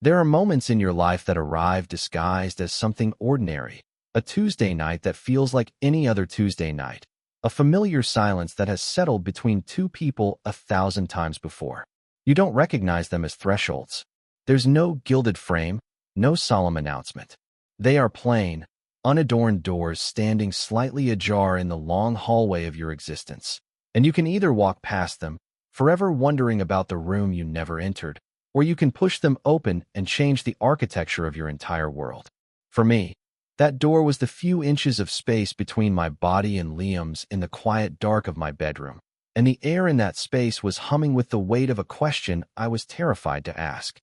There are moments in your life that arrive disguised as something ordinary. A Tuesday night that feels like any other Tuesday night. A familiar silence that has settled between two people 1,000 times before. You don't recognize them as thresholds. There's no gilded frame, no solemn announcement. They are plain, unadorned doors standing slightly ajar in the long hallway of your existence. And you can either walk past them, forever wondering about the room you never entered, or you can push them open and change the architecture of your entire world. For me, that door was the few inches of space between my body and Liam's in the quiet dark of my bedroom, and the air in that space was humming with the weight of a question I was terrified to ask.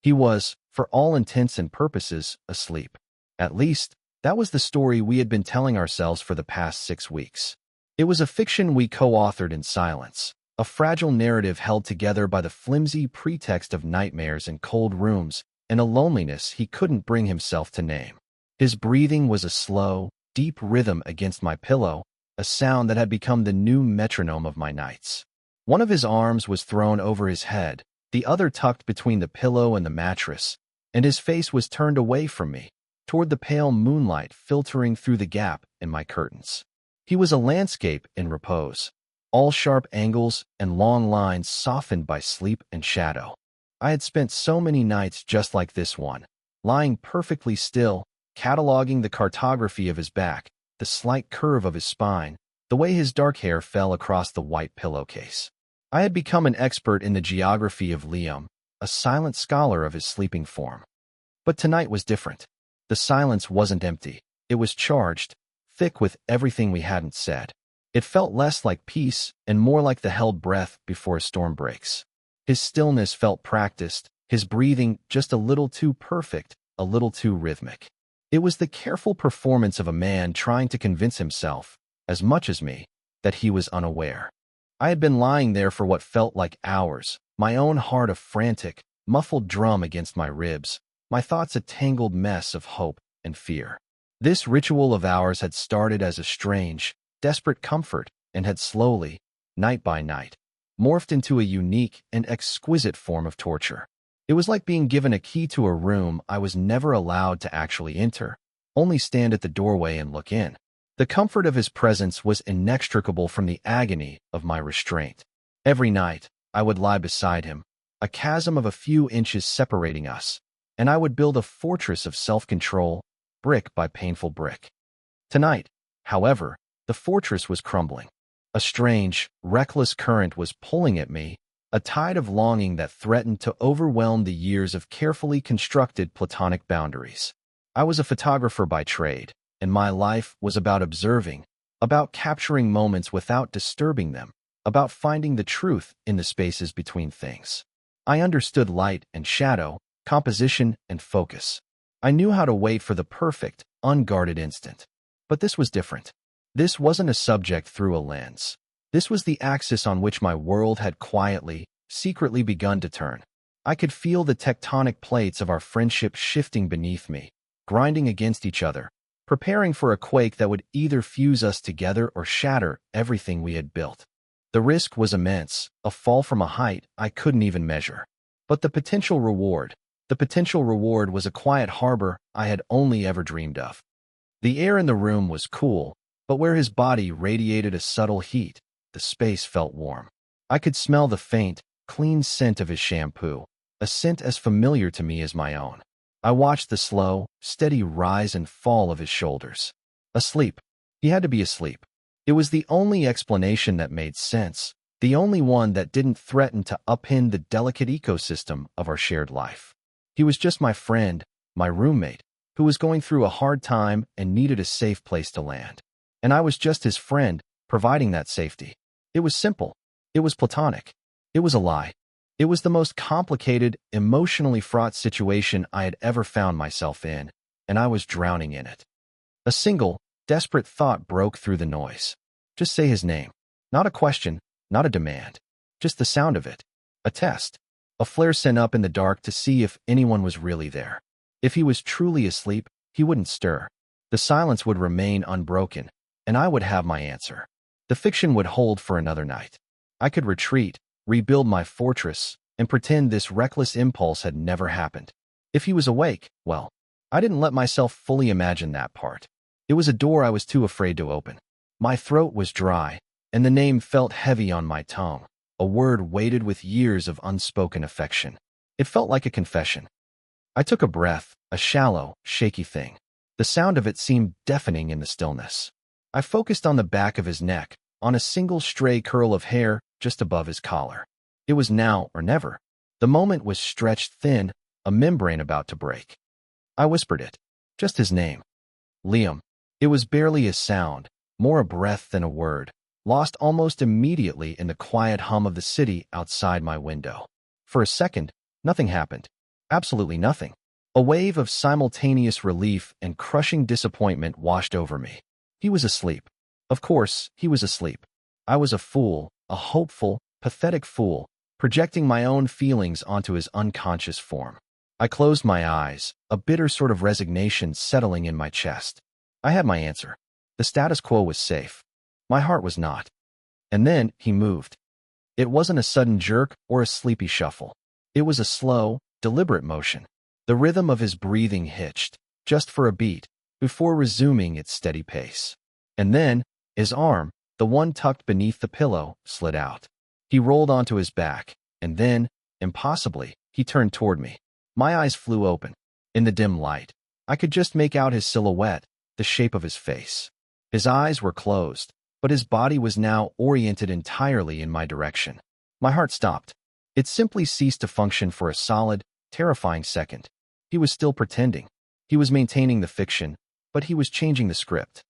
He was, for all intents and purposes, asleep. At least, that was the story we had been telling ourselves for the past 6 weeks. It was a fiction we co-authored in silence, a fragile narrative held together by the flimsy pretext of nightmares and cold rooms and a loneliness he couldn't bring himself to name. His breathing was a slow, deep rhythm against my pillow, a sound that had become the new metronome of my nights. One of his arms was thrown over his head, the other tucked between the pillow and the mattress, and his face was turned away from me, toward the pale moonlight filtering through the gap in my curtains. He was a landscape in repose, all sharp angles and long lines softened by sleep and shadow. I had spent so many nights just like this one, lying perfectly still, cataloging the cartography of his back, the slight curve of his spine, the way his dark hair fell across the white pillowcase. I had become an expert in the geography of Liam, a silent scholar of his sleeping form. But tonight was different. The silence wasn't empty. It was charged, thick with everything we hadn't said. It felt less like peace and more like the held breath before a storm breaks. His stillness felt practiced, his breathing just a little too perfect, a little too rhythmic. It was the careful performance of a man trying to convince himself, as much as me, that he was unaware. I had been lying there for what felt like hours, my own heart a frantic, muffled drum against my ribs, my thoughts a tangled mess of hope and fear. This ritual of ours had started as a strange, desperate comfort and had slowly, night by night, morphed into a unique and exquisite form of torture. It was like being given a key to a room I was never allowed to actually enter, only stand at the doorway and look in. The comfort of his presence was inextricable from the agony of my restraint. Every night, I would lie beside him, a chasm of a few inches separating us, and I would build a fortress of self-control, brick by painful brick. Tonight, however, the fortress was crumbling. A strange, reckless current was pulling at me, a tide of longing that threatened to overwhelm the years of carefully constructed platonic boundaries. I was a photographer by trade, and my life was about observing, about capturing moments without disturbing them, about finding the truth in the spaces between things. I understood light and shadow, composition and focus. I knew how to wait for the perfect, unguarded instant. But this was different. This wasn't a subject through a lens. This was the axis on which my world had quietly, secretly begun to turn. I could feel the tectonic plates of our friendship shifting beneath me, grinding against each other, preparing for a quake that would either fuse us together or shatter everything we had built. The risk was immense, a fall from a height I couldn't even measure. But the potential reward was a quiet harbor I had only ever dreamed of. The air in the room was cool, but where his body radiated a subtle heat, the space felt warm. I could smell the faint, clean scent of his shampoo, a scent as familiar to me as my own. I watched the slow, steady rise and fall of his shoulders. Asleep. He had to be asleep. It was the only explanation that made sense, the only one that didn't threaten to upend the delicate ecosystem of our shared life. He was just my friend, my roommate, who was going through a hard time and needed a safe place to land. And I was just his friend, providing that safety. It was simple. It was platonic. It was a lie. It was the most complicated, emotionally fraught situation I had ever found myself in, and I was drowning in it. A single, desperate thought broke through the noise. Just say his name. Not a question, not a demand. Just the sound of it. A test. A flare sent up in the dark to see if anyone was really there. If he was truly asleep, he wouldn't stir. The silence would remain unbroken, and I would have my answer. The fiction would hold for another night. I could retreat, rebuild my fortress, and pretend this reckless impulse had never happened. If he was awake, well, I didn't let myself fully imagine that part. It was a door I was too afraid to open. My throat was dry, and the name felt heavy on my tongue, a word weighted with years of unspoken affection. It felt like a confession. I took a breath, a shallow, shaky thing. The sound of it seemed deafening in the stillness. I focused on the back of his neck, on a single stray curl of hair just above his collar. It was now or never. The moment was stretched thin, a membrane about to break. I whispered it. Just his name. Liam. It was barely a sound, more a breath than a word, lost almost immediately in the quiet hum of the city outside my window. For a second, nothing happened. Absolutely nothing. A wave of simultaneous relief and crushing disappointment washed over me. He was asleep. Of course, he was asleep. I was a fool, a hopeful, pathetic fool, projecting my own feelings onto his unconscious form. I closed my eyes, a bitter sort of resignation settling in my chest. I had my answer. The status quo was safe. My heart was not. And then he moved. It wasn't a sudden jerk or a sleepy shuffle. It was a slow, deliberate motion. The rhythm of his breathing hitched, just for a beat, before resuming its steady pace. And then, his arm, the one tucked beneath the pillow, slid out. He rolled onto his back, and then, impossibly, he turned toward me. My eyes flew open. In the dim light, I could just make out his silhouette, the shape of his face. His eyes were closed, but his body was now oriented entirely in my direction. My heart stopped. It simply ceased to function for a solid, terrifying second. He was still pretending. He was maintaining the fiction, but he was changing the script.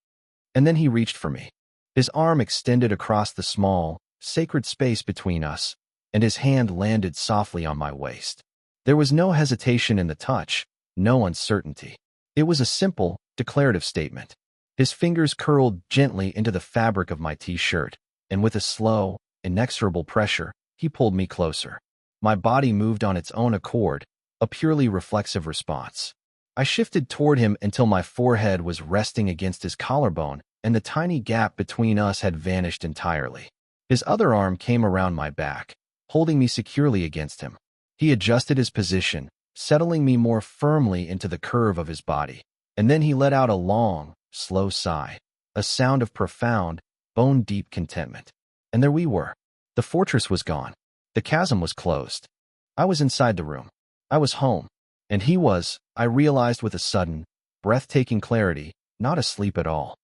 And then he reached for me. His arm extended across the small, sacred space between us, and his hand landed softly on my waist. There was no hesitation in the touch, no uncertainty. It was a simple, declarative statement. His fingers curled gently into the fabric of my t-shirt, and with a slow, inexorable pressure, he pulled me closer. My body moved on its own accord, a purely reflexive response. I shifted toward him until my forehead was resting against his collarbone, and the tiny gap between us had vanished entirely. His other arm came around my back, holding me securely against him. He adjusted his position, settling me more firmly into the curve of his body, and then he let out a long, slow sigh, a sound of profound, bone-deep contentment. And there we were. The fortress was gone. The chasm was closed. I was inside the room. I was home. And he was, I realized with a sudden, breathtaking clarity, not asleep at all.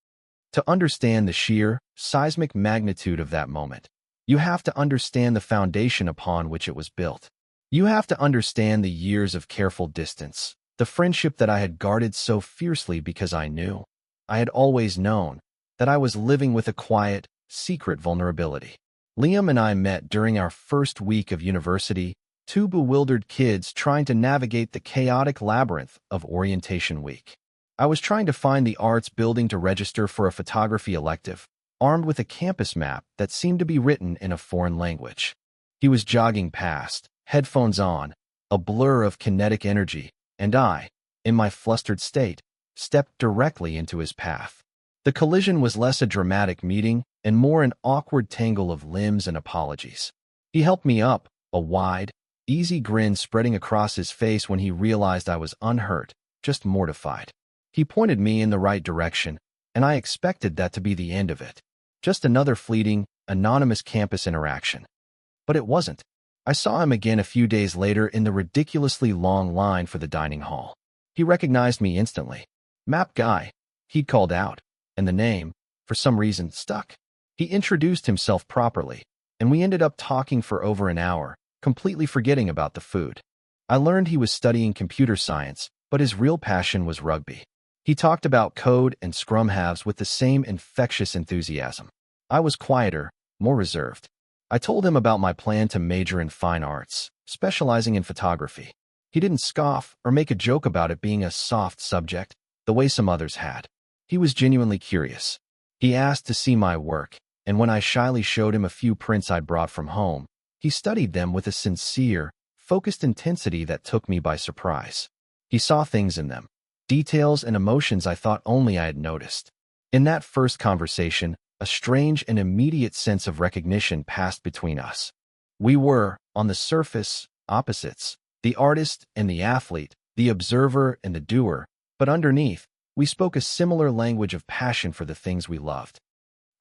To understand the sheer, seismic magnitude of that moment, you have to understand the foundation upon which it was built. You have to understand the years of careful distance, the friendship that I had guarded so fiercely because I knew, I had always known, that I was living with a quiet, secret vulnerability. Liam and I met during our first week of university, two bewildered kids trying to navigate the chaotic labyrinth of orientation week. I was trying to find the arts building to register for a photography elective, armed with a campus map that seemed to be written in a foreign language. He was jogging past, headphones on, a blur of kinetic energy, and I, in my flustered state, stepped directly into his path. The collision was less a dramatic meeting and more an awkward tangle of limbs and apologies. He helped me up, a wide, easy grin spreading across his face when he realized I was unhurt, just mortified. He pointed me in the right direction, and I expected that to be the end of it. Just another fleeting, anonymous campus interaction. But it wasn't. I saw him again a few days later in the ridiculously long line for the dining hall. He recognized me instantly. "Map guy," he'd called out, and the name, for some reason, stuck. He introduced himself properly, and we ended up talking for over an hour, completely forgetting about the food. I learned he was studying computer science, but his real passion was rugby. He talked about code and scrum halves with the same infectious enthusiasm. I was quieter, more reserved. I told him about my plan to major in fine arts, specializing in photography. He didn't scoff or make a joke about it being a soft subject, the way some others had. He was genuinely curious. He asked to see my work, and when I shyly showed him a few prints I'd brought from home, he studied them with a sincere, focused intensity that took me by surprise. He saw things in them, details and emotions I thought only I had noticed. In that first conversation, a strange and immediate sense of recognition passed between us. We were, on the surface, opposites, the artist and the athlete, the observer and the doer, but underneath, we spoke a similar language of passion for the things we loved.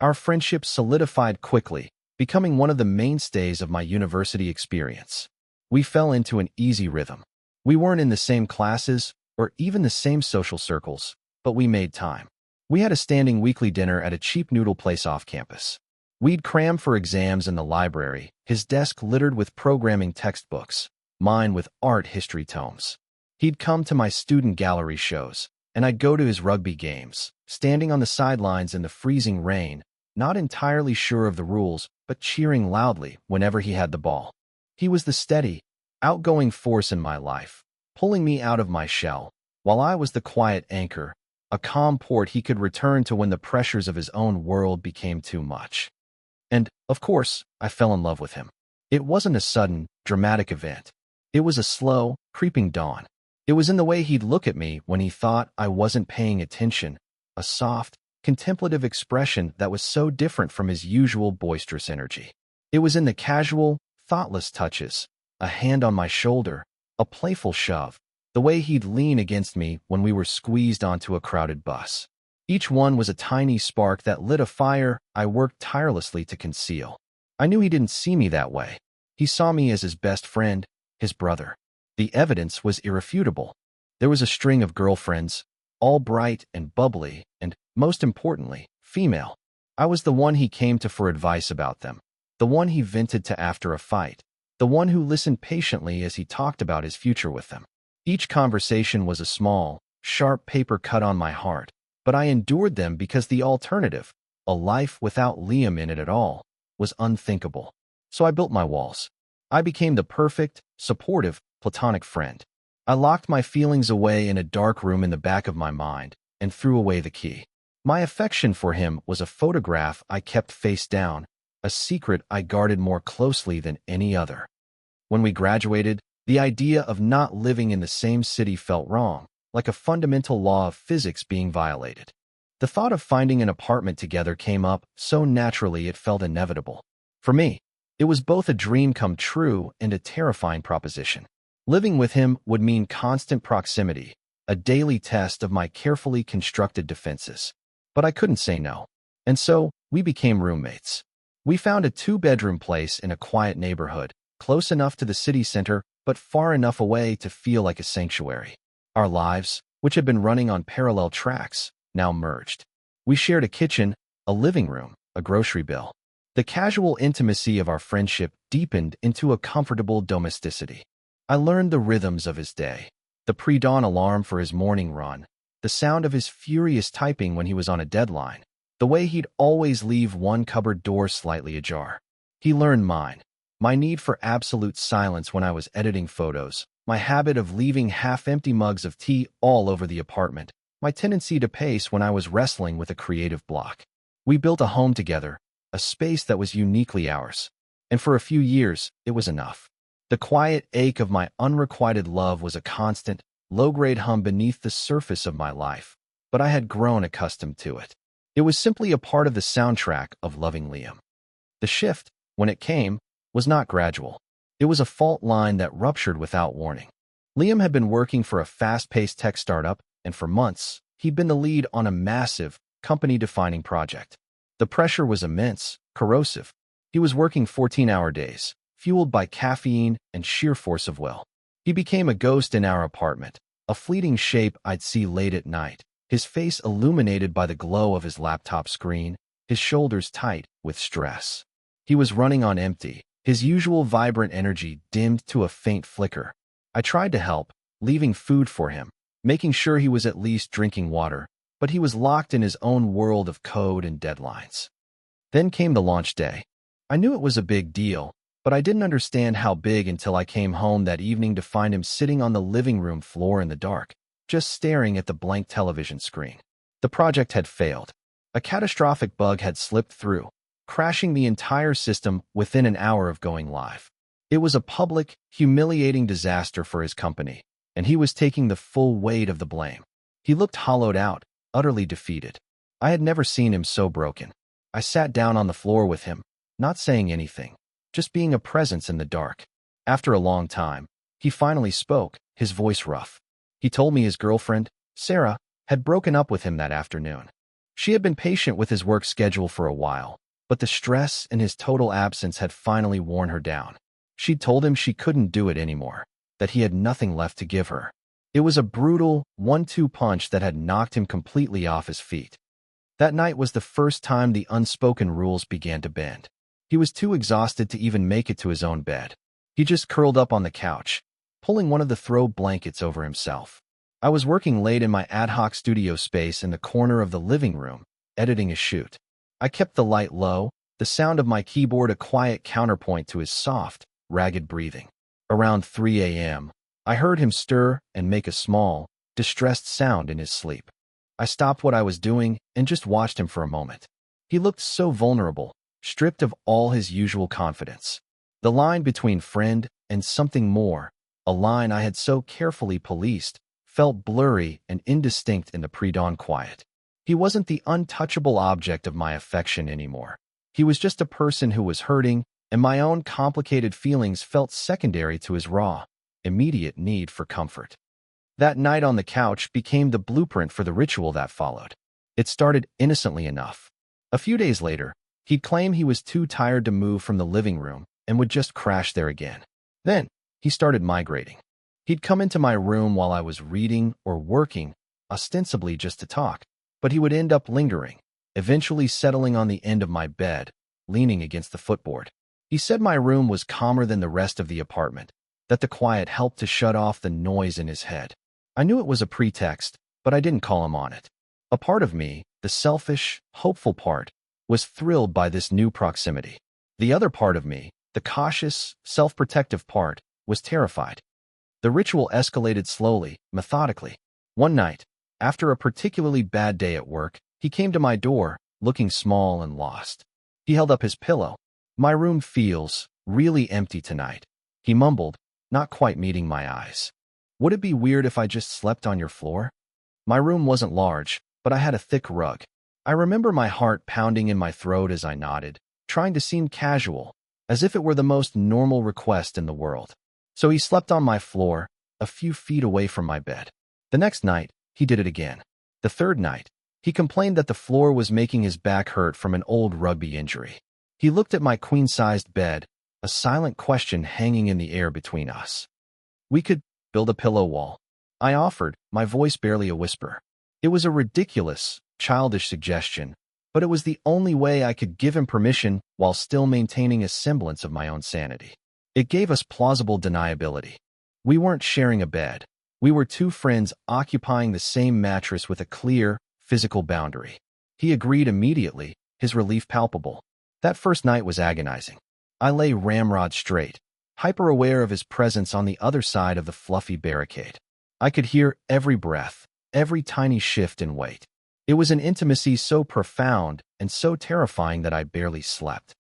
Our friendship solidified quickly, becoming one of the mainstays of my university experience. We fell into an easy rhythm. We weren't in the same classes or even the same social circles, but we made time. We had a standing weekly dinner at a cheap noodle place off campus. We'd cram for exams in the library, his desk littered with programming textbooks, mine with art history tomes. He'd come to my student gallery shows, and I'd go to his rugby games, standing on the sidelines in the freezing rain, not entirely sure of the rules, but cheering loudly whenever he had the ball. He was the steady, outgoing force in my life, pulling me out of my shell, while I was the quiet anchor, a calm port he could return to when the pressures of his own world became too much. And, of course, I fell in love with him. It wasn't a sudden, dramatic event. It was a slow, creeping dawn. It was in the way he'd look at me when he thought I wasn't paying attention, a soft, contemplative expression that was so different from his usual boisterous energy. It was in the casual, thoughtless touches, a hand on my shoulder, a playful shove, the way he'd lean against me when we were squeezed onto a crowded bus. Each one was a tiny spark that lit a fire I worked tirelessly to conceal. I knew he didn't see me that way. He saw me as his best friend, his brother. The evidence was irrefutable. There was a string of girlfriends, all bright and bubbly, and, most importantly, female. I was the one he came to for advice about them, the one he vented to after a fight, the one who listened patiently as he talked about his future with them. Each conversation was a small, sharp paper cut on my heart, but I endured them because the alternative, a life without Liam in it at all, was unthinkable. So I built my walls. I became the perfect, supportive, platonic friend. I locked my feelings away in a dark room in the back of my mind and threw away the key. My affection for him was a photograph I kept face down, a secret I guarded more closely than any other. When we graduated, the idea of not living in the same city felt wrong, like a fundamental law of physics being violated. The thought of finding an apartment together came up so naturally it felt inevitable. For me, it was both a dream come true and a terrifying proposition. Living with him would mean constant proximity, a daily test of my carefully constructed defenses. But I couldn't say no. And so, we became roommates. We found a 2-bedroom place in a quiet neighborhood, close enough to the city center, but far enough away to feel like a sanctuary. Our lives, which had been running on parallel tracks, now merged. We shared a kitchen, a living room, a grocery bill. The casual intimacy of our friendship deepened into a comfortable domesticity. I learned the rhythms of his day, the pre-dawn alarm for his morning run, the sound of his furious typing when he was on a deadline, the way he'd always leave one cupboard door slightly ajar. He learned mine, my need for absolute silence when I was editing photos, my habit of leaving half-empty mugs of tea all over the apartment, my tendency to pace when I was wrestling with a creative block. We built a home together, a space that was uniquely ours. And for a few years, it was enough. The quiet ache of my unrequited love was a constant, low-grade hum beneath the surface of my life, but I had grown accustomed to it. It was simply a part of the soundtrack of loving Liam. The shift, when it came, was not gradual. It was a fault line that ruptured without warning. Liam had been working for a fast-paced tech startup, and for months, he'd been the lead on a massive, company-defining project. The pressure was immense, corrosive. He was working 14-hour days, fueled by caffeine and sheer force of will. He became a ghost in our apartment, a fleeting shape I'd see late at night, his face illuminated by the glow of his laptop screen, his shoulders tight with stress. He was running on empty, his usual vibrant energy dimmed to a faint flicker. I tried to help, leaving food for him, making sure he was at least drinking water, but he was locked in his own world of code and deadlines. Then came the launch day. I knew it was a big deal, but I didn't understand how big until I came home that evening to find him sitting on the living room floor in the dark, just staring at the blank television screen. The project had failed. A catastrophic bug had slipped through, crashing the entire system within an hour of going live. It was a public, humiliating disaster for his company, and he was taking the full weight of the blame. He looked hollowed out, utterly defeated. I had never seen him so broken. I sat down on the floor with him, not saying anything, just being a presence in the dark. After a long time, he finally spoke, his voice rough. He told me his girlfriend, Sarah, had broken up with him that afternoon. She had been patient with his work schedule for a while, but the stress and his total absence had finally worn her down. She'd told him she couldn't do it anymore, that he had nothing left to give her. It was a brutal 1-2 punch that had knocked him completely off his feet. That night was the first time the unspoken rules began to bend. He was too exhausted to even make it to his own bed. He just curled up on the couch, pulling one of the throw blankets over himself. I was working late in my ad hoc studio space in the corner of the living room, editing a shoot. I kept the light low, the sound of my keyboard a quiet counterpoint to his soft, ragged breathing. Around 3 a.m., I heard him stir and make a small, distressed sound in his sleep. I stopped what I was doing and just watched him for a moment. He looked so vulnerable, stripped of all his usual confidence. The line between friend and something more, a line I had so carefully policed, felt blurry and indistinct in the pre-dawn quiet. He wasn't the untouchable object of my affection anymore. He was just a person who was hurting, and my own complicated feelings felt secondary to his raw, immediate need for comfort. That night on the couch became the blueprint for the ritual that followed. It started innocently enough. A few days later, he'd claim he was too tired to move from the living room and would just crash there again. Then, he started migrating. He'd come into my room while I was reading or working, ostensibly just to talk, but he would end up lingering, eventually settling on the end of my bed, leaning against the footboard. He said my room was calmer than the rest of the apartment, that the quiet helped to shut off the noise in his head. I knew it was a pretext, but I didn't call him on it. A part of me, the selfish, hopeful part, was thrilled by this new proximity. The other part of me, the cautious, self-protective part, was terrified. The ritual escalated slowly, methodically. One night, after a particularly bad day at work, he came to my door, looking small and lost. He held up his pillow. "My room feels really empty tonight," he mumbled, not quite meeting my eyes. "Would it be weird if I just slept on your floor?" My room wasn't large, but I had a thick rug. I remember my heart pounding in my throat as I nodded, trying to seem casual, as if it were the most normal request in the world. So he slept on my floor, a few feet away from my bed. The next night, he did it again. The third night, he complained that the floor was making his back hurt from an old rugby injury. He looked at my queen-sized bed, a silent question hanging in the air between us. "We could build a pillow wall," I offered, my voice barely a whisper. It was a ridiculous, childish suggestion, but it was the only way I could give him permission while still maintaining a semblance of my own sanity. It gave us plausible deniability. We weren't sharing a bed. We were two friends occupying the same mattress with a clear, physical boundary. He agreed immediately, his relief palpable. That first night was agonizing. I lay ramrod straight, hyper-aware of his presence on the other side of the fluffy barricade. I could hear every breath, every tiny shift in weight. It was an intimacy so profound and so terrifying that I barely slept.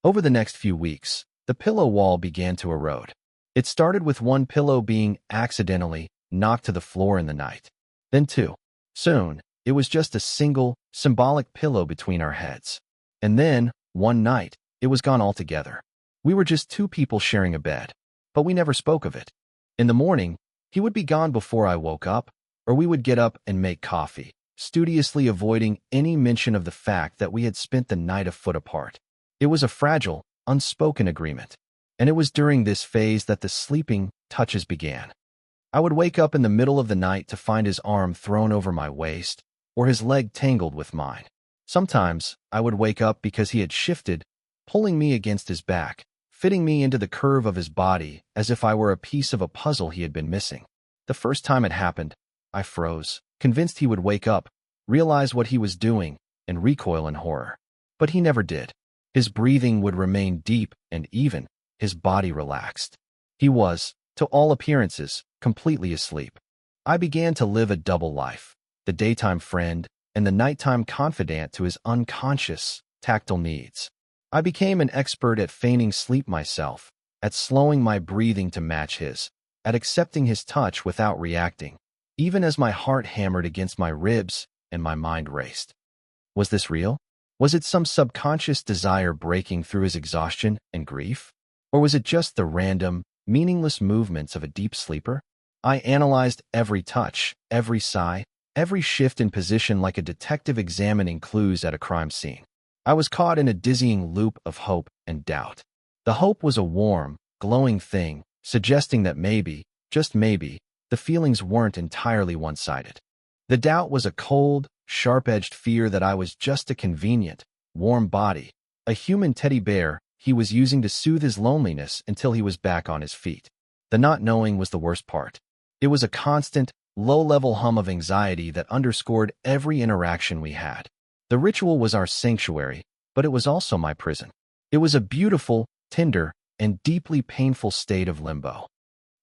Over the next few weeks, the pillow wall began to erode. It started with one pillow being accidentally knocked to the floor in the night. Then two. Soon, it was just a single, symbolic pillow between our heads. And then, one night, it was gone altogether. We were just two people sharing a bed, but we never spoke of it. In the morning, he would be gone before I woke up, or we would get up and make coffee, studiously avoiding any mention of the fact that we had spent the night a foot apart. It was a fragile, unspoken agreement, and it was during this phase that the sleeping touches began. I would wake up in the middle of the night to find his arm thrown over my waist, or his leg tangled with mine. Sometimes, I would wake up because he had shifted, pulling me against his back, fitting me into the curve of his body as if I were a piece of a puzzle he had been missing. The first time it happened, I froze, convinced he would wake up, realize what he was doing, and recoil in horror. But he never did. His breathing would remain deep and even, his body relaxed. He was, to all appearances, completely asleep. I began to live a double life, the daytime friend and the nighttime confidant to his unconscious, tactile needs. I became an expert at feigning sleep myself, at slowing my breathing to match his, at accepting his touch without reacting, even as my heart hammered against my ribs and my mind raced. Was this real? Was it some subconscious desire breaking through his exhaustion and grief? Or was it just the random, meaningless movements of a deep sleeper? I analyzed every touch, every sigh, every shift in position like a detective examining clues at a crime scene. I was caught in a dizzying loop of hope and doubt. The hope was a warm, glowing thing, suggesting that maybe, just maybe, the feelings weren't entirely one-sided. The doubt was a cold, sharp-edged fear that I was just a convenient, warm body, a human teddy bear he was using to soothe his loneliness until he was back on his feet. The not knowing was the worst part. It was a constant, low-level hum of anxiety that underscored every interaction we had. The ritual was our sanctuary, but it was also my prison. It was a beautiful, tender, and deeply painful state of limbo.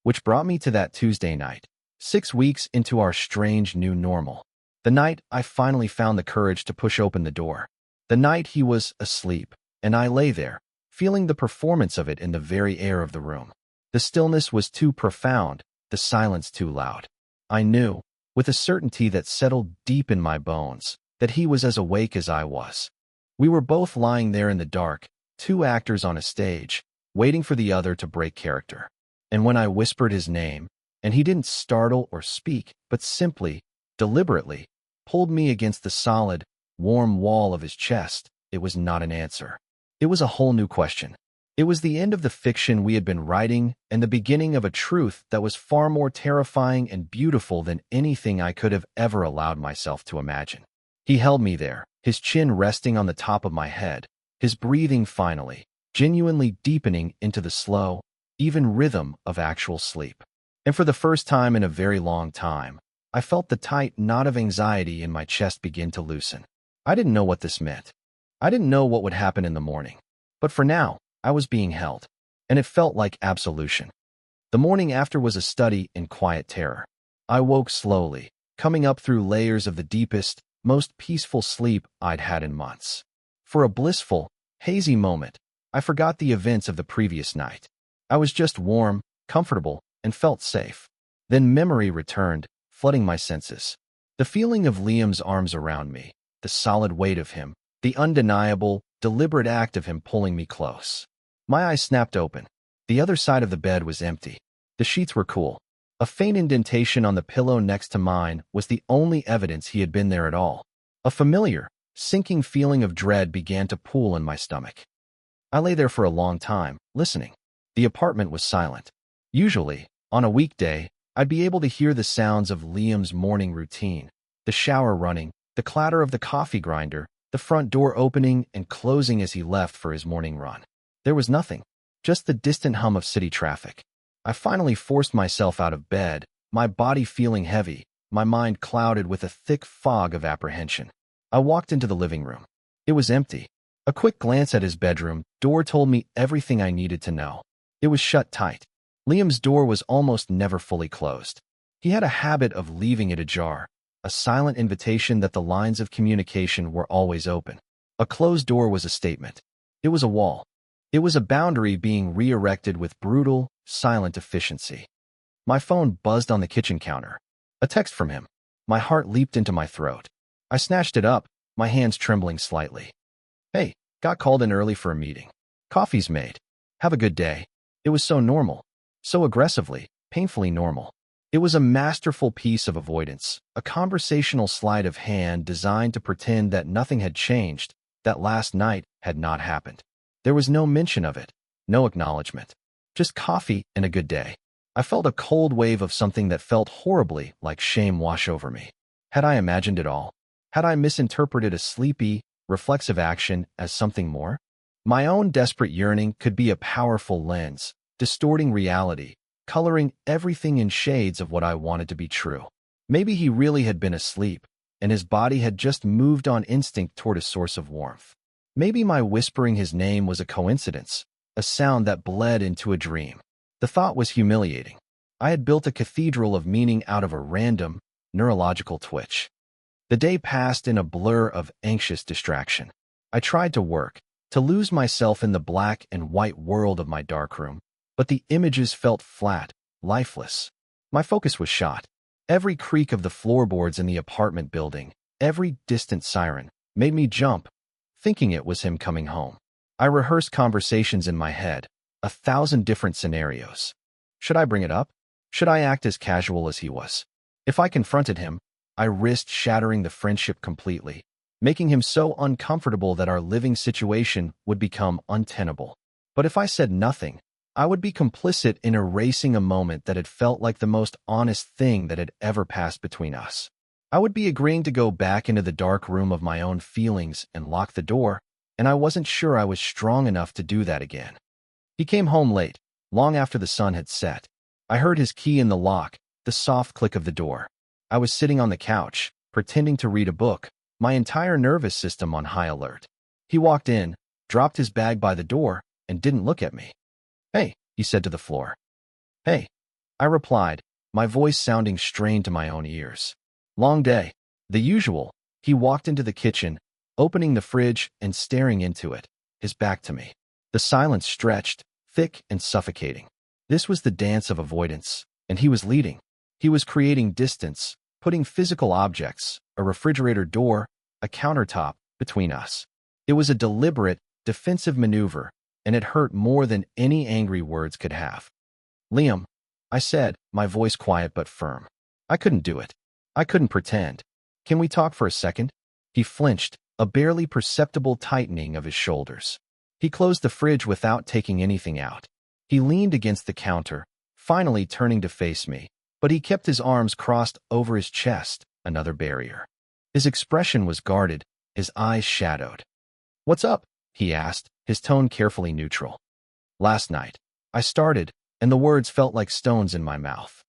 Which brought me to that Tuesday night, 6 weeks into our strange new normal. The night I finally found the courage to push open the door. The night he was asleep, and I lay there, feeling the performance of it in the very air of the room. The stillness was too profound, the silence too loud. I knew, with a certainty that settled deep in my bones, that he was as awake as I was. We were both lying there in the dark, two actors on a stage, waiting for the other to break character. And when I whispered his name, and he didn't startle or speak, but simply, deliberately, pulled me against the solid, warm wall of his chest, it was not an answer. It was a whole new question. It was the end of the fiction we had been writing and the beginning of a truth that was far more terrifying and beautiful than anything I could have ever allowed myself to imagine. He held me there, his chin resting on the top of my head, his breathing finally, genuinely deepening into the slow, even rhythm of actual sleep. And for the first time in a very long time, I felt the tight knot of anxiety in my chest begin to loosen. I didn't know what this meant. I didn't know what would happen in the morning. But for now, I was being held, and it felt like absolution. The morning after was a study in quiet terror. I woke slowly, coming up through layers of the deepest, most peaceful sleep I'd had in months. For a blissful, hazy moment, I forgot the events of the previous night. I was just warm, comfortable, and felt safe. Then memory returned, flooding my senses. The feeling of Liam's arms around me, the solid weight of him, the undeniable, deliberate act of him pulling me close. My eyes snapped open. The other side of the bed was empty. The sheets were cool. A faint indentation on the pillow next to mine was the only evidence he had been there at all. A familiar, sinking feeling of dread began to pool in my stomach. I lay there for a long time, listening. The apartment was silent. Usually, on a weekday, I'd be able to hear the sounds of Liam's morning routine, the shower running, the clatter of the coffee grinder, the front door opening and closing as he left for his morning run. There was nothing, just the distant hum of city traffic. I finally forced myself out of bed, my body feeling heavy, my mind clouded with a thick fog of apprehension. I walked into the living room. It was empty. A quick glance at his bedroom door told me everything I needed to know. It was shut tight. Liam's door was almost never fully closed. He had a habit of leaving it ajar, a silent invitation that the lines of communication were always open. A closed door was a statement. It was a wall. It was a boundary being re-erected with brutal, silent efficiency. My phone buzzed on the kitchen counter. A text from him. My heart leaped into my throat. I snatched it up, my hands trembling slightly. Hey, got called in early for a meeting. Coffee's made. Have a good day. It was so normal. So aggressively, painfully normal. It was a masterful piece of avoidance, a conversational sleight of hand designed to pretend that nothing had changed, that last night had not happened. There was no mention of it, no acknowledgement. Just coffee and a good day. I felt a cold wave of something that felt horribly like shame wash over me. Had I imagined it all? Had I misinterpreted a sleepy, reflexive action as something more? My own desperate yearning could be a powerful lens, distorting reality, coloring everything in shades of what I wanted to be true. Maybe he really had been asleep, and his body had just moved on instinct toward a source of warmth. Maybe my whispering his name was a coincidence, a sound that bled into a dream. The thought was humiliating. I had built a cathedral of meaning out of a random, neurological twitch. The day passed in a blur of anxious distraction. I tried to work, to lose myself in the black and white world of my darkroom, but the images felt flat, lifeless. My focus was shot. Every creak of the floorboards in the apartment building, every distant siren, made me jump, thinking it was him coming home. I rehearsed conversations in my head, 1,000 different scenarios. Should I bring it up? Should I act as casual as he was? If I confronted him, I risked shattering the friendship completely, making him so uncomfortable that our living situation would become untenable. But if I said nothing, I would be complicit in erasing a moment that had felt like the most honest thing that had ever passed between us. I would be agreeing to go back into the dark room of my own feelings and lock the door, and I wasn't sure I was strong enough to do that again. He came home late, long after the sun had set. I heard his key in the lock, the soft click of the door. I was sitting on the couch, pretending to read a book, my entire nervous system on high alert. He walked in, dropped his bag by the door, and didn't look at me. "Hey," he said to the floor. "Hey," I replied, my voice sounding strained to my own ears. "Long day." The usual. He walked into the kitchen, opening the fridge and staring into it, his back to me. The silence stretched, thick and suffocating. This was the dance of avoidance, and he was leading. He was creating distance, putting physical objects, a refrigerator door, a countertop, between us. It was a deliberate, defensive maneuver, and it hurt more than any angry words could have. "Liam," I said, my voice quiet but firm. "I couldn't do it. I couldn't pretend. Can we talk for a second?" He flinched, a barely perceptible tightening of his shoulders. He closed the fridge without taking anything out. He leaned against the counter, finally turning to face me, but he kept his arms crossed over his chest, another barrier. His expression was guarded, his eyes shadowed. "What's up?" he asked, his tone carefully neutral. "Last night," I started, and the words felt like stones in my mouth.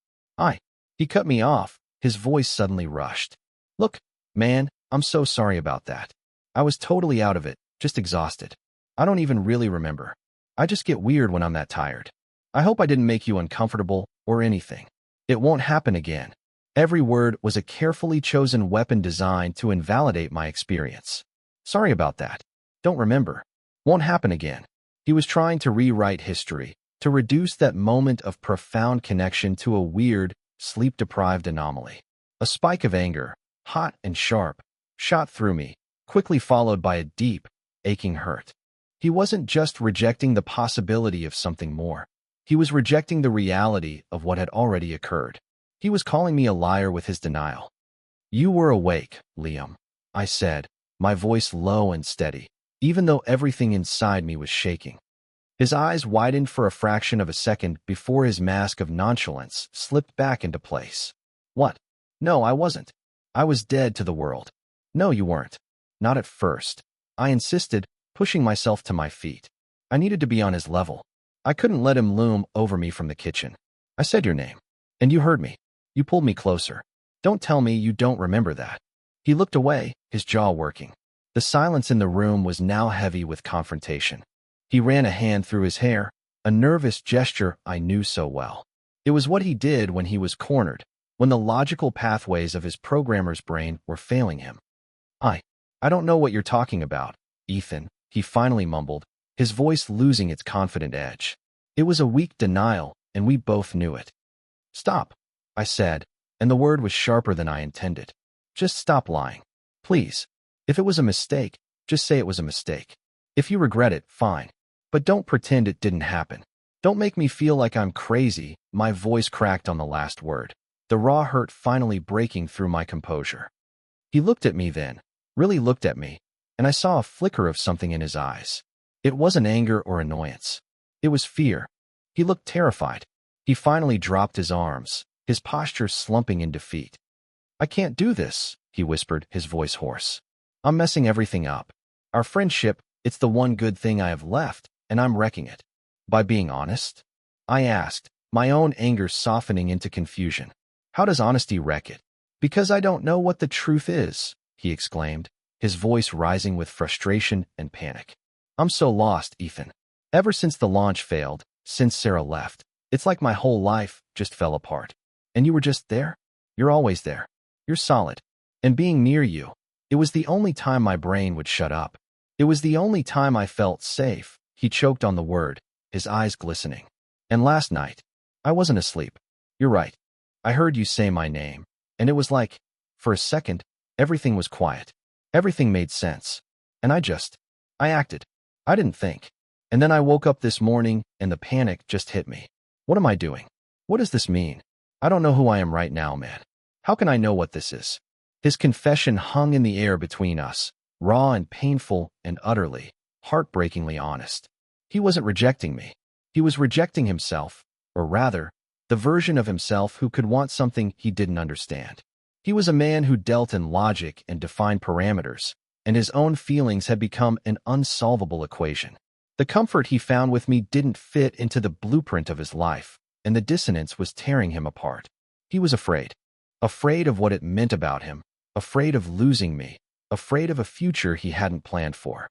He cut me off, his voice suddenly rushed. "Look, man, I'm so sorry about that. I was totally out of it, just exhausted. I don't even really remember. I just get weird when I'm that tired. I hope I didn't make you uncomfortable or anything. It won't happen again." Every word was a carefully chosen weapon designed to invalidate my experience. "Sorry about that. Don't remember. Won't happen again." He was trying to rewrite history, to reduce that moment of profound connection to a weird, sleep-deprived anomaly. A spike of anger, hot and sharp, shot through me, quickly followed by a deep, aching hurt. He wasn't just rejecting the possibility of something more. He was rejecting the reality of what had already occurred. He was calling me a liar with his denial. "You were awake, Liam," I said, my voice low and steady, even though everything inside me was shaking. His eyes widened for a fraction of a second before his mask of nonchalance slipped back into place. "What? No, I wasn't. I was dead to the world." "No, you weren't. Not at first," I insisted, pushing myself to my feet. I needed to be on his level. I couldn't let him loom over me from the kitchen. "I said your name. And you heard me. You pulled me closer. Don't tell me you don't remember that." He looked away, his jaw working. The silence in the room was now heavy with confrontation. He ran a hand through his hair, a nervous gesture I knew so well. It was what he did when he was cornered, when the logical pathways of his programmer's brain were failing him. I don't know what you're talking about, Ethan," he finally mumbled, his voice losing its confident edge. It was a weak denial, and we both knew it. "Stop," I said, and the word was sharper than I intended. "Just stop lying. Please. If it was a mistake, just say it was a mistake. If you regret it, fine. But don't pretend it didn't happen. Don't make me feel like I'm crazy." My voice cracked on the last word, the raw hurt finally breaking through my composure. He looked at me then, really looked at me, and I saw a flicker of something in his eyes. It wasn't anger or annoyance. It was fear. He looked terrified. He finally dropped his arms, his posture slumping in defeat. "I can't do this," he whispered, his voice hoarse. "I'm messing everything up. Our friendship, it's the one good thing I have left, and I'm wrecking it." "By being honest?" I asked, my own anger softening into confusion. "How does honesty wreck it?" "Because I don't know what the truth is," he exclaimed, his voice rising with frustration and panic. "I'm so lost, Ethan. Ever since the launch failed, since Sarah left, it's like my whole life just fell apart. And you were just there? You're always there. You're solid. And being near you, it was the only time my brain would shut up. It was the only time I felt safe." He choked on the word, his eyes glistening. "And last night, I wasn't asleep. You're right. I heard you say my name, and it was like, for a second, everything was quiet. Everything made sense. And I acted. I didn't think. And then I woke up this morning, and the panic just hit me. What am I doing? What does this mean? I don't know who I am right now, man. How can I know what this is? His confession hung in the air between us, raw and painful and utterly, heartbreakingly honest. He wasn't rejecting me. He was rejecting himself, or rather, the version of himself who could want something he didn't understand. He was a man who dealt in logic and defined parameters, and his own feelings had become an unsolvable equation. The comfort he found with me didn't fit into the blueprint of his life, and the dissonance was tearing him apart. He was afraid. Afraid of what it meant about him, afraid of losing me, afraid of a future he hadn't planned for.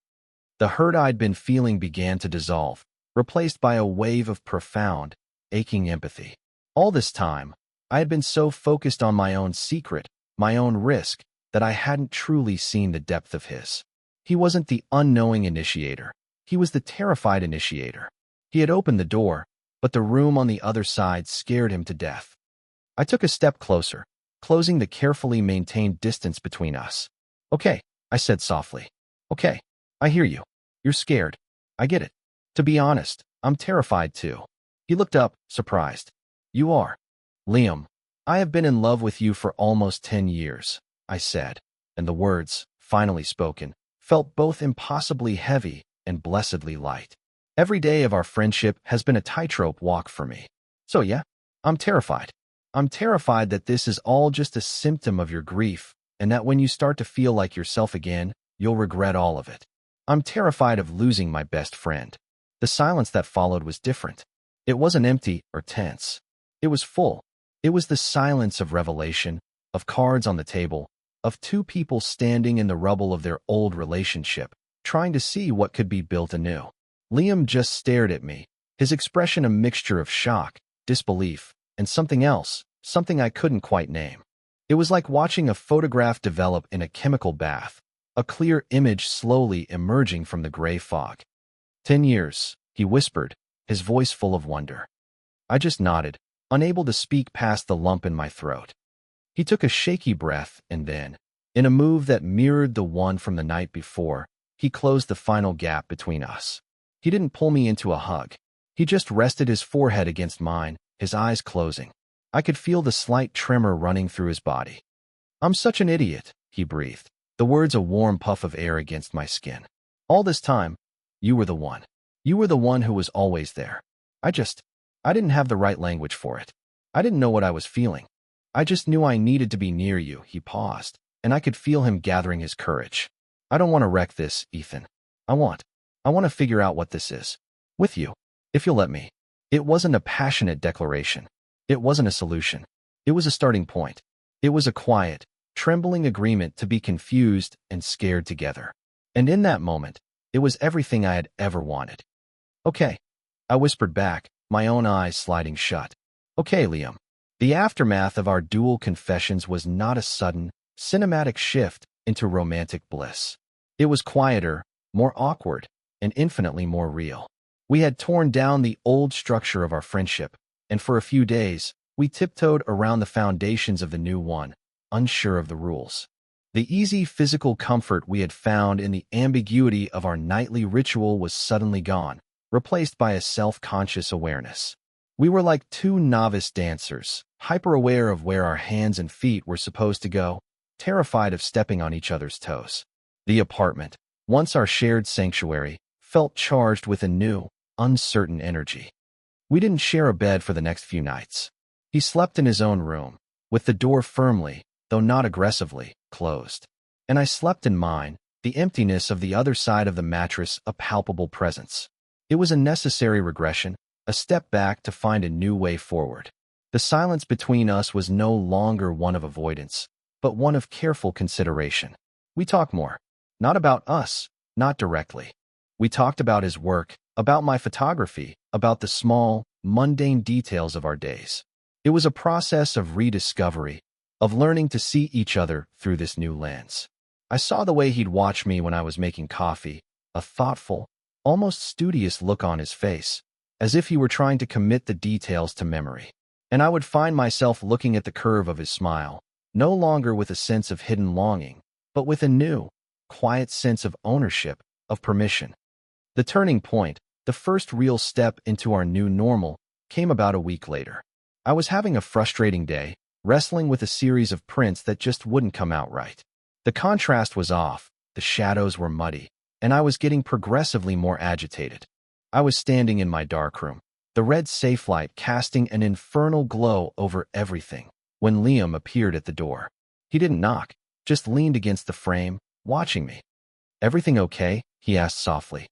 The hurt I'd been feeling began to dissolve, replaced by a wave of profound, aching empathy. All this time, I had been so focused on my own secret, my own risk, that I hadn't truly seen the depth of his. He wasn't the unknowing initiator. He was the terrified initiator. He had opened the door, but the room on the other side scared him to death. I took a step closer, closing the carefully maintained distance between us. Okay, I said softly. Okay, I hear you. You're scared. I get it. To be honest, I'm terrified too. He looked up, surprised. You are? Liam, I have been in love with you for almost 10 years, I said, and the words, finally spoken, felt both impossibly heavy and blessedly light. Every day of our friendship has been a tightrope walk for me. So yeah, I'm terrified. I'm terrified that this is all just a symptom of your grief, and that when you start to feel like yourself again, you'll regret all of it. I'm terrified of losing my best friend. The silence that followed was different. It wasn't empty or tense. It was full. It was the silence of revelation, of cards on the table, of two people standing in the rubble of their old relationship, trying to see what could be built anew. Liam just stared at me, his expression a mixture of shock, disbelief, and something else, something I couldn't quite name. It was like watching a photograph develop in a chemical bath, a clear image slowly emerging from the gray fog. 10 years, he whispered, his voice full of wonder. I just nodded, unable to speak past the lump in my throat. He took a shaky breath and then, in a move that mirrored the one from the night before, he closed the final gap between us. He didn't pull me into a hug. He just rested his forehead against mine, his eyes closing. I could feel the slight tremor running through his body. I'm such an idiot, he breathed, the words a warm puff of air against my skin. All this time, you were the one. You were the one who was always there. I didn't have the right language for it. I didn't know what I was feeling. I just knew I needed to be near you. He paused, and I could feel him gathering his courage. I don't want to wreck this, Ethan. I want to figure out what this is. With you, if you'll let me. It wasn't a passionate declaration. It wasn't a solution. It was a starting point. It was a quiet, trembling agreement to be confused and scared together. And in that moment, it was everything I had ever wanted. Okay, I whispered back, my own eyes sliding shut. Okay, Liam. The aftermath of our dual confessions was not a sudden, cinematic shift into romantic bliss. It was quieter, more awkward, and infinitely more real. We had torn down the old structure of our friendship, and for a few days, we tiptoed around the foundations of the new one, unsure of the rules. The easy physical comfort we had found in the ambiguity of our nightly ritual was suddenly gone, replaced by a self-conscious awareness. We were like two novice dancers, hyper-aware of where our hands and feet were supposed to go, terrified of stepping on each other's toes. The apartment, once our shared sanctuary, felt charged with a new, uncertain energy. We didn't share a bed for the next few nights. He slept in his own room, with the door firmly, though not aggressively, closed. And I slept in mine, the emptiness of the other side of the mattress a palpable presence. It was a necessary regression, a step back to find a new way forward. The silence between us was no longer one of avoidance, but one of careful consideration. We talked more. Not about us, not directly. We talked about his work, about my photography, about the small, mundane details of our days. It was a process of rediscovery, of learning to see each other through this new lens. I saw the way he'd watch me when I was making coffee, a thoughtful, almost studious look on his face, as if he were trying to commit the details to memory. And I would find myself looking at the curve of his smile, no longer with a sense of hidden longing, but with a new, quiet sense of ownership, of permission. The turning point, the first real step into our new normal, came about a week later. I was having a frustrating day, wrestling with a series of prints that just wouldn't come out right. The contrast was off, the shadows were muddy, and I was getting progressively more agitated. I was standing in my darkroom, the red safe light casting an infernal glow over everything, when Liam appeared at the door. He didn't knock, just leaned against the frame, watching me. "Everything okay?" he asked softly.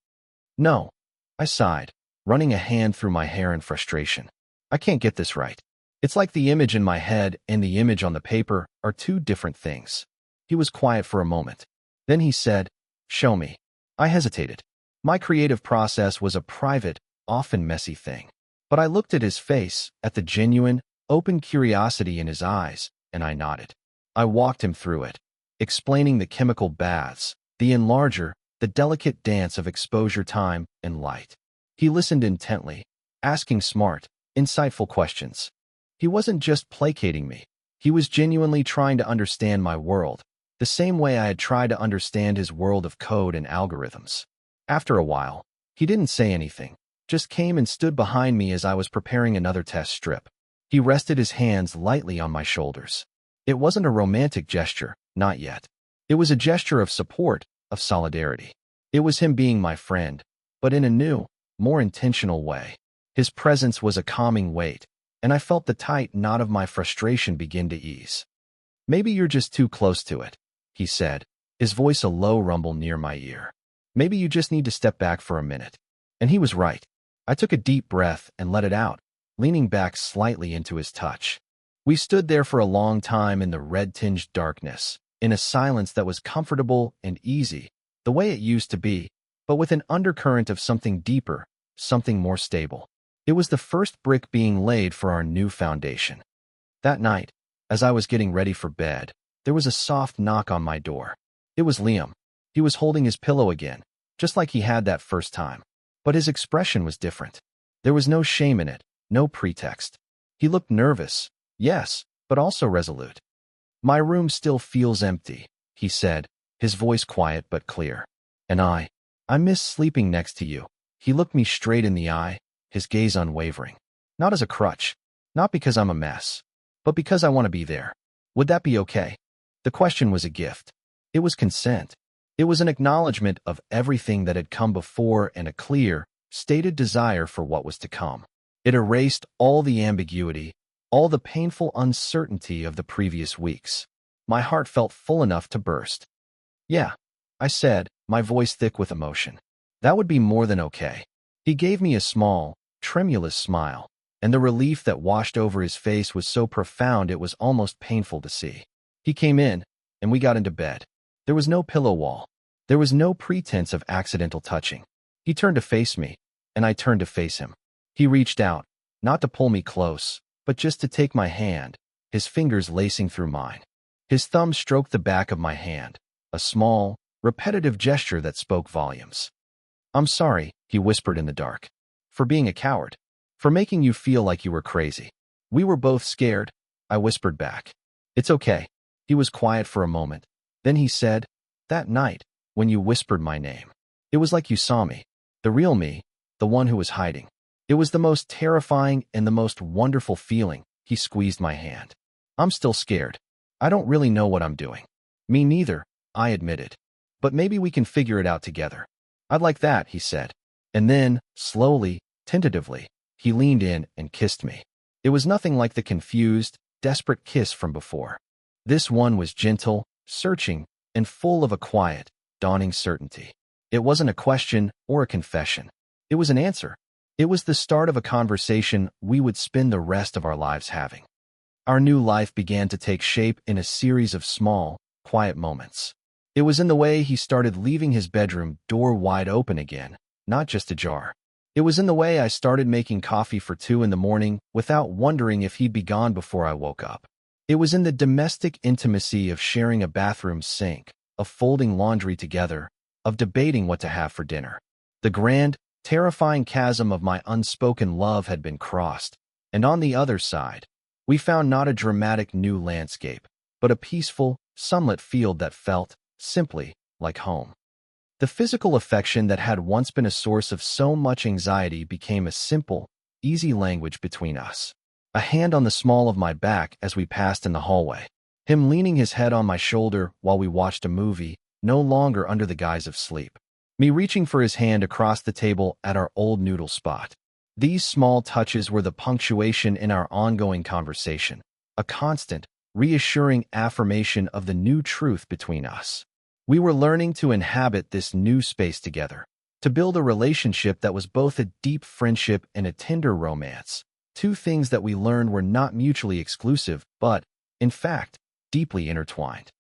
"No," I sighed, running a hand through my hair in frustration. "I can't get this right. It's like the image in my head and the image on the paper are two different things." He was quiet for a moment. Then he said, "Show me." I hesitated. My creative process was a private, often messy thing. But I looked at his face, at the genuine, open curiosity in his eyes, and I nodded. I walked him through it, explaining the chemical baths, the enlarger, the delicate dance of exposure time and light. He listened intently, asking smart, insightful questions. He wasn't just placating me. He was genuinely trying to understand my world, the same way I had tried to understand his world of code and algorithms. After a while, he didn't say anything, just came and stood behind me as I was preparing another test strip. He rested his hands lightly on my shoulders. It wasn't a romantic gesture, not yet. It was a gesture of support, of solidarity. It was him being my friend, but in a new, more intentional way. His presence was a calming weight, and I felt the tight knot of my frustration begin to ease. "Maybe you're just too close to it," he said, his voice a low rumble near my ear. "Maybe you just need to step back for a minute." And he was right. I took a deep breath and let it out, leaning back slightly into his touch. We stood there for a long time in the red-tinged darkness, in a silence that was comfortable and easy, the way it used to be, but with an undercurrent of something deeper, something more stable. It was the first brick being laid for our new foundation. That night, as I was getting ready for bed, there was a soft knock on my door. It was Liam. He was holding his pillow again, just like he had that first time. But his expression was different. There was no shame in it, no pretext. He looked nervous, yes, but also resolute. "My room still feels empty," he said, his voice quiet but clear. "And I miss sleeping next to you." He looked me straight in the eye, his gaze unwavering. "Not as a crutch, not because I'm a mess, but because I want to be there. Would that be okay?" The question was a gift. It was consent. It was an acknowledgement of everything that had come before and a clear, stated desire for what was to come. It erased all the ambiguity, all the painful uncertainty of the previous weeks. My heart felt full enough to burst. "Yeah," I said, my voice thick with emotion. "That would be more than okay." He gave me a small, tremulous smile, and the relief that washed over his face was so profound it was almost painful to see. He came in, and we got into bed. There was no pillow wall. There was no pretense of accidental touching. He turned to face me, and I turned to face him. He reached out, not to pull me close, but just to take my hand, his fingers lacing through mine. His thumb stroked the back of my hand, a small, repetitive gesture that spoke volumes. "I'm sorry," he whispered in the dark, "for being a coward, for making you feel like you were crazy." "We were both scared," I whispered back. "It's okay." He was quiet for a moment. Then he said, "That night, when you whispered my name, it was like you saw me, the real me, the one who was hiding. It was the most terrifying and the most wonderful feeling." He squeezed my hand. "I'm still scared. I don't really know what I'm doing." "Me neither," I admitted. "But maybe we can figure it out together." "I'd like that," he said. And then, slowly, tentatively, he leaned in and kissed me. It was nothing like the confused, desperate kiss from before. This one was gentle, searching, and full of a quiet, dawning certainty. It wasn't a question or a confession. It was an answer. It was the start of a conversation we would spend the rest of our lives having. Our new life began to take shape in a series of small, quiet moments. It was in the way he started leaving his bedroom door wide open again, not just ajar. It was in the way I started making coffee for 2 in the morning without wondering if he'd be gone before I woke up. It was in the domestic intimacy of sharing a bathroom sink, of folding laundry together, of debating what to have for dinner. The grand, terrifying chasm of my unspoken love had been crossed, and on the other side, we found not a dramatic new landscape, but a peaceful, sunlit field that felt, simply, like home. The physical affection that had once been a source of so much anxiety became a simple, easy language between us. a hand on the small of my back as we passed in the hallway, him leaning his head on my shoulder while we watched a movie, no longer under the guise of sleep, me reaching for his hand across the table at our old noodle spot. These small touches were the punctuation in our ongoing conversation, a constant, reassuring affirmation of the new truth between us. We were learning to inhabit this new space together, to build a relationship that was both a deep friendship and a tender romance, two things that we learned were not mutually exclusive, but, in fact, deeply intertwined.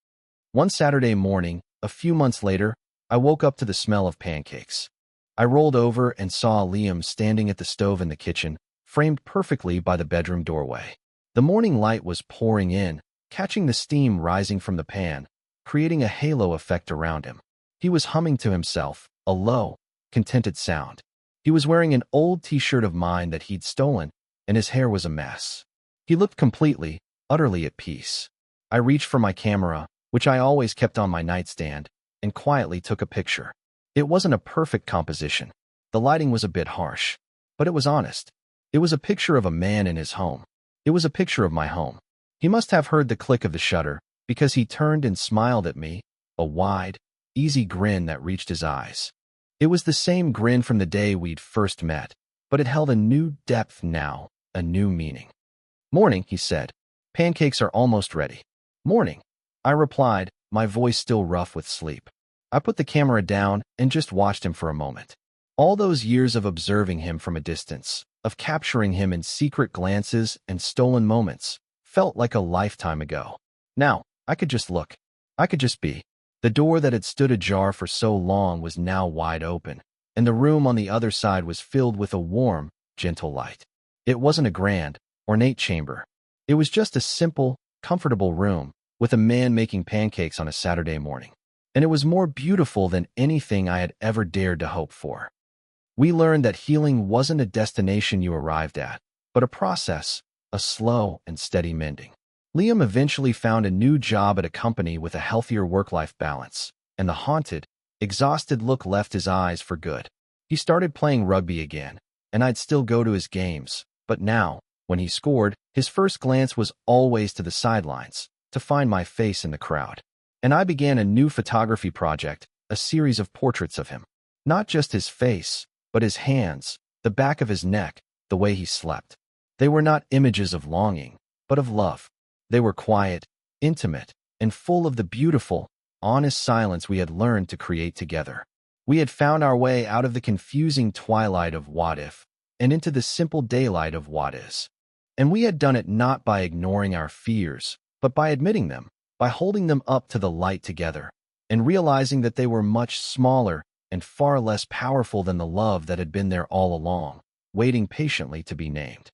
One Saturday morning, a few months later, I woke up to the smell of pancakes. I rolled over and saw Liam standing at the stove in the kitchen, framed perfectly by the bedroom doorway. The morning light was pouring in, catching the steam rising from the pan, creating a halo effect around him. He was humming to himself, a low, contented sound. He was wearing an old t-shirt of mine that he'd stolen, and his hair was a mess. He looked completely, utterly at peace. I reached for my camera, which I always kept on my nightstand, and quietly took a picture. It wasn't a perfect composition. The lighting was a bit harsh, but it was honest. It was a picture of a man in his home. It was a picture of my home. He must have heard the click of the shutter, because he turned and smiled at me, a wide, easy grin that reached his eyes. It was the same grin from the day we'd first met, but it held a new depth now, a new meaning. "Morning," he said. "Pancakes are almost ready." "Morning," I replied, my voice still rough with sleep. I put the camera down and just watched him for a moment. All those years of observing him from a distance, of capturing him in secret glances and stolen moments, felt like a lifetime ago. Now, I could just look. I could just be. The door that had stood ajar for so long was now wide open, and the room on the other side was filled with a warm, gentle light. It wasn't a grand, ornate chamber. It was just a simple, comfortable room, with a man making pancakes on a Saturday morning. And it was more beautiful than anything I had ever dared to hope for. We learned that healing wasn't a destination you arrived at, but a process, a slow and steady mending. Liam eventually found a new job at a company with a healthier work-life balance, and the haunted, exhausted look left his eyes for good. He started playing rugby again, and I'd still go to his games, but now, when he scored, his first glance was always to the sidelines, to find my face in the crowd. And I began a new photography project, a series of portraits of him. Not just his face, but his hands, the back of his neck, the way he slept. They were not images of longing, but of love. They were quiet, intimate, and full of the beautiful, honest silence we had learned to create together. We had found our way out of the confusing twilight of what if, and into the simple daylight of what is. And we had done it not by ignoring our fears, but by admitting them, by holding them up to the light together, and realizing that they were much smaller and far less powerful than the love that had been there all along, waiting patiently to be named.